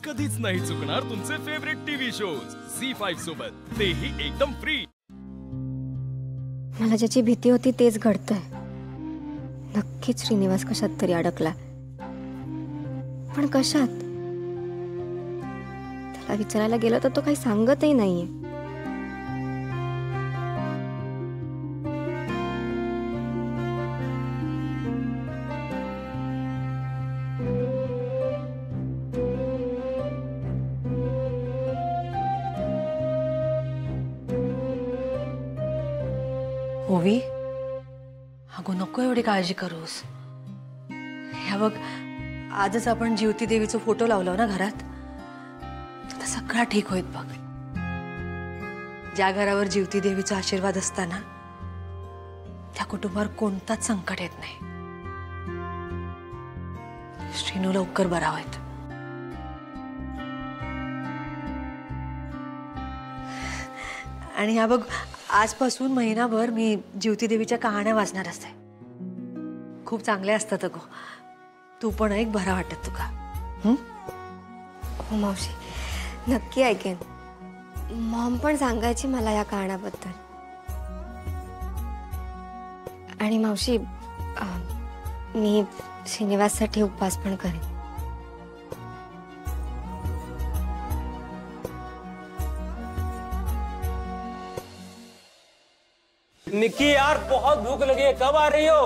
कधीच नाही चुकणार तुमचे फेवरेट टीव्ही शोज झी5 सोबत, तेही एकदम फ्री। मला ज्याची भीती होती तेच घडतंय। नक्कीच श्रीनिवास कशात तरी अडकला, पण कशात? त्याला विचारायला गेलं तर तो काही सांगतही नाहीये। ओवी, अगो नको एवढी काळजी करूस। ह्या बघ, आजच आपण ज्योती देवीचा फोटो लावला ना घरात, आता सगळा ठीक होईल बघ। ज्या घरावर ज्योती देवीचा आशीर्वाद असताना त्या कुटुंबावर कोणताच संकट येत नाही। श्रीनू लवकर बरा होईल। आणि ह्या बघ, आजपासून महिनाभर मी ज्योती देवीच्या कहाण्या वाचणार असते। खूप चांगल्या असतात अगो, तू पण ऐक, बरा वाटत तुका। हो मावशी, नक्की ऐकेन। मॉम पण सांगायची मला या कहाण्याबद्दल। आणि मावशी, मी श्रीनिवाससाठी उपवास पण करेन। निक्की यार, बहुत भूख लगी है, कब आ रही हो?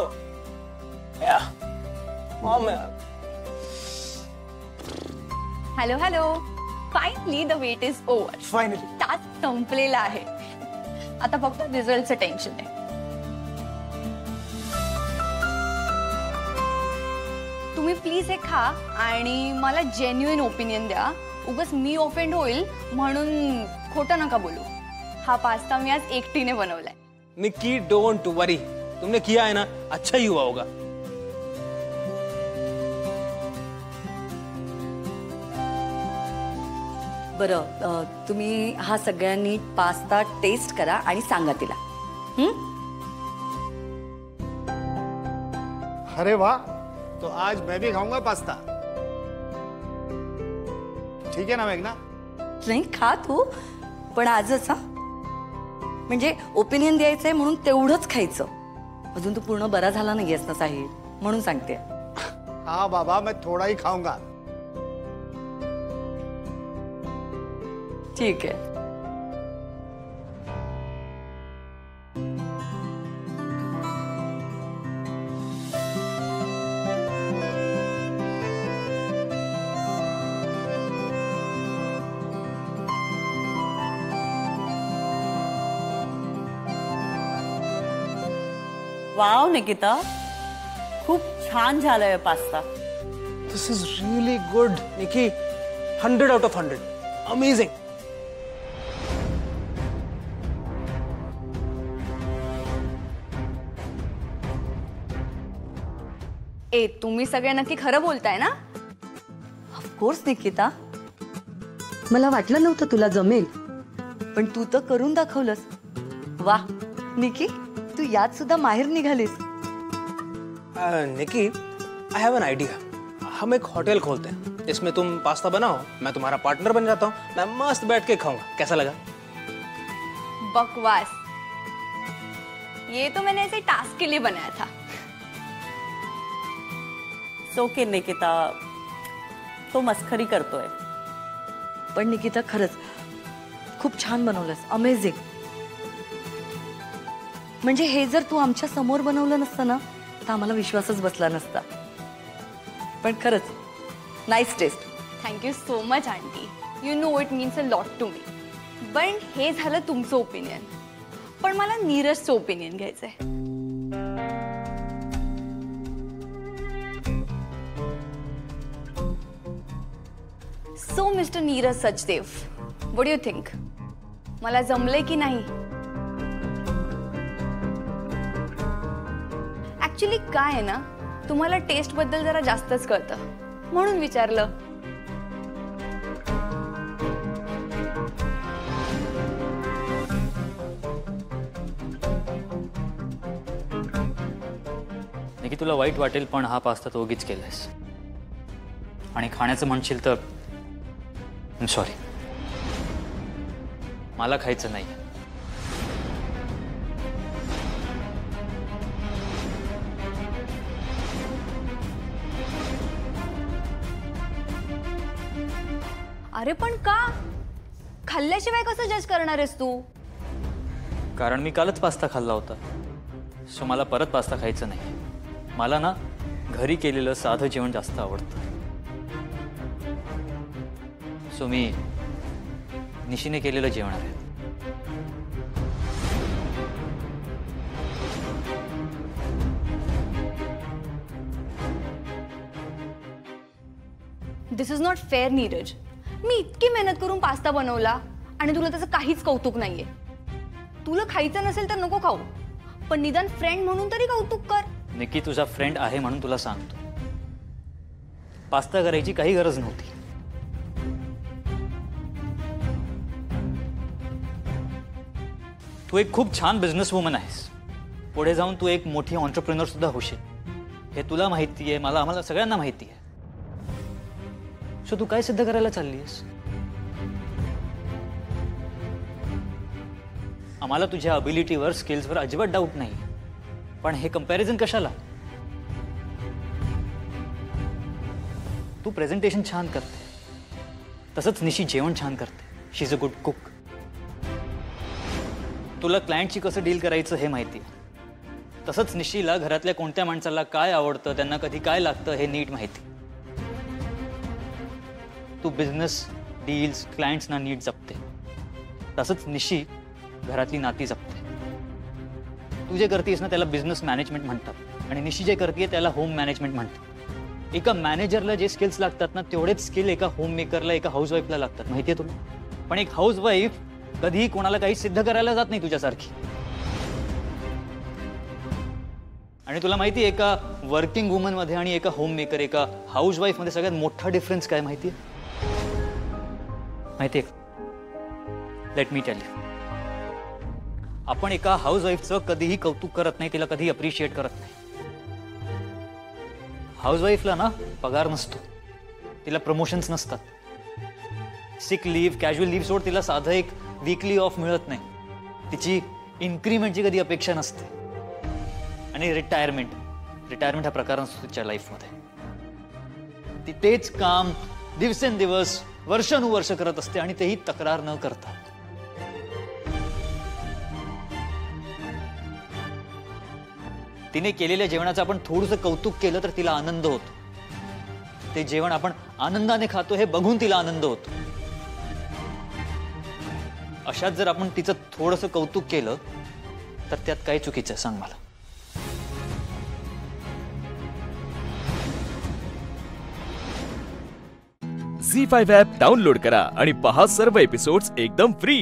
Hello hello, finally the wait is over. Finally task संपलेला आहे, आता फक्त रिझल्टचं टेन्शन आहे। तुम्ही प्लीज हे खा आणि मला जेन्युइन ओपिनियन द्या। उगाच मी ऑफेंड होईल म्हणून खोटं नका बोलू। हा पास्ता मी आज एकटीने बनवलाय। निक्की, डोंट वरी, तुमने किया है ना, अच्छा ही हुआ होगा। बरं, तुम्ही हा सगळ्यांनी पास्ता टेस्ट करा आणि सांगा तिला। अरे वाह, तो आज मैं भी खाऊंगा पास्ता। ठीक है ना मेघना? नाही, खा तू, पण आजच हा। म्हणजे ओपिनियन द्यायचंय म्हणून तेवढंच खायचं। अजून तू पूर्ण बरा झाला नाहीयेस ना साहिल, म्हणून सांगते। हाँ बाबा, मैं थोड़ा ही खाऊंगा। ठीक है। वाव निकिता, खूप छान झालाय pasta. This is really good Nikki, 100 out of 100, amazing. ए, तुम्ही सगळे नक्की खरं बोलताय ना? ऑफकोर्स निकिता, मला वाटलं नव्हतं तुला जमेल, पण तू तर करून दाखवलंस। वाह निकी, तू यात सुद्धा माहिर निघालीस। Nikki, I have an idea. हम एक होटल खोलते हैं, इसमें तुम पास्ता बनाओ, मैं तुम्हारा पार्टनर बन जाता हूँ, मैं मस्त बैठ के खाऊंगा, कैसा लगा? बकवास, ये तो मैंने ऐसे टास्क के लिए बनाया था। ओके निकिता, तो मस्खरी करतोय। पण निकिता, खरंच खूप छान बनवलंस, अमेझिंग। म्हणजे हे जर तू आमच्या समोर बनवलं नसतं ना, तर आम्हाला विश्वासच बसला नसता। पण खरंच nice taste. Thank you so much aunty, you know it means a lot to me. पण हे झालं तुमचं ओपिनियन, पण मला नीरजचं ओपिनियन घ्यायचंय। So mister Neeraj Sachdev, what do you think? मला जमलंय की नाही? ऍक्च्युली काय आहे ना, तुम्हाला टेस्ट बद्दल जरा जास्तच कळतं, म्हणून विचारलं। की तुला वाईट वाटेल, पण हा पास्ता तो उगीच केलास। आणि खाण्याचं म्हणशील तर सॉरी, मला खायचं नाही. अरे पण का? खाल्ल्याशिवाय कसं जज करणार आहेस तू? कारण मी कालच पास्ता खाल्ला होता, सो मला परत पास्ता खायचं नाही. मला ना घरी केलेलं साधं जेवण जास्त आवडतं. सो मी निशीने केलेलं जेवणार आहे. दिस इज नॉट फेअर नीरज. मी इतकी मेहनत करून पास्ता बनवला आणि तुला त्याचं काहीच कौतुक नाहीये. तुला खायचं नसेल तर नको खाऊ, पण निदान फ्रेंड म्हणून तरी कौतुक कर. निकी तुझा फ्रेंड आहे म्हणून तुला सांगतो, पास्ता करायची काही गरज नव्हती. तू एक खूप छान बिझनेस वुमन आहेस. पुढे जाऊन तू एक मोठी ऑन्टरप्रिनर सुद्धा होशील, हे तुला माहिती आहे, आम्हाला सगळ्यांना माहिती आहे. सो तू काय सिद्ध करायला चाललीस? आम्हाला तुझ्या अबिलिटीवर, स्किल्सवर अजिबात डाऊट नाही, पण हे कंपॅरिझन कशाला? तू प्रेझेंटेशन छान करते, तसंच निशी जेवण छान करते. शी इज अ गुड कुक. तुला क्लायंटशी कसं डील करायचं हे माहिती आहे, तसंच निशीला घरातल्या कोणत्या माणसाला काय आवडतं, त्यांना कधी काय लागतं हे नीट माहिती. तू बिझनेस डील्स क्लायंट्सना नीट जपते, तसंच निशी घरातली नाती जपते. तू जे करतेस ना त्याला बिझनेस मॅनेजमेंट म्हणतात आणि निशी जे करते त्याला होम मॅनेजमेंट म्हणतात. एका मॅनेजरला जे स्किल्स लागतात ना तेवढेच स्किल एका होम मेकरला, एका हाऊसवाईफला लागतात, माहितीये तुला? पण एक हाऊसवाईफ कधीही कोणाला काही सिद्ध करायला जात नाही तुझ्यासारखी. आणि तुला माहिती आहे एका वर्किंग वुमन मध्ये आणि एका होम मेकर, एका हाऊसवाईफ मध्ये सगळ्यात मोठा डिफरन्स काय माहितीये? माहितीये? Let me tell you. आपण एका हाऊसवाईफचं कधीही कौतुक करत नाही, तिला कधी अप्रिशिएट करत नाही. हाऊसवाईफला ना पगार नसतो, तिला प्रमोशन्स नसतात, सिक लीव्ह, कॅज्युअल लीव्ह सोड, तिला साधं एक वीकली ऑफ मिळत नाही, तिची इन्क्रीमेंटची कधी अपेक्षा नसते. आणि रिटायरमेंट हा प्रकार नसतो तिच्या लाईफमध्ये. ती तेच काम दिवसेंदिवस वर्षानुवर्ष करत असते आणि तेही तक्रार न करता. तिने केलेल्या जेवणाचं आपण थोडंसं कौतुक केलं तर तिला आनंद होतो. ते जेवण आपण आनंदाने खातो हे बघून तिला आनंद होतो. अशात जर आपण तिचं थोडंसं कौतुक केलं तर त्यात काय चुकीचं सांग मला? झी5 ॲप डाउनलोड करा आणि पहा सर्व एपिसोड्स एकदम फ्री.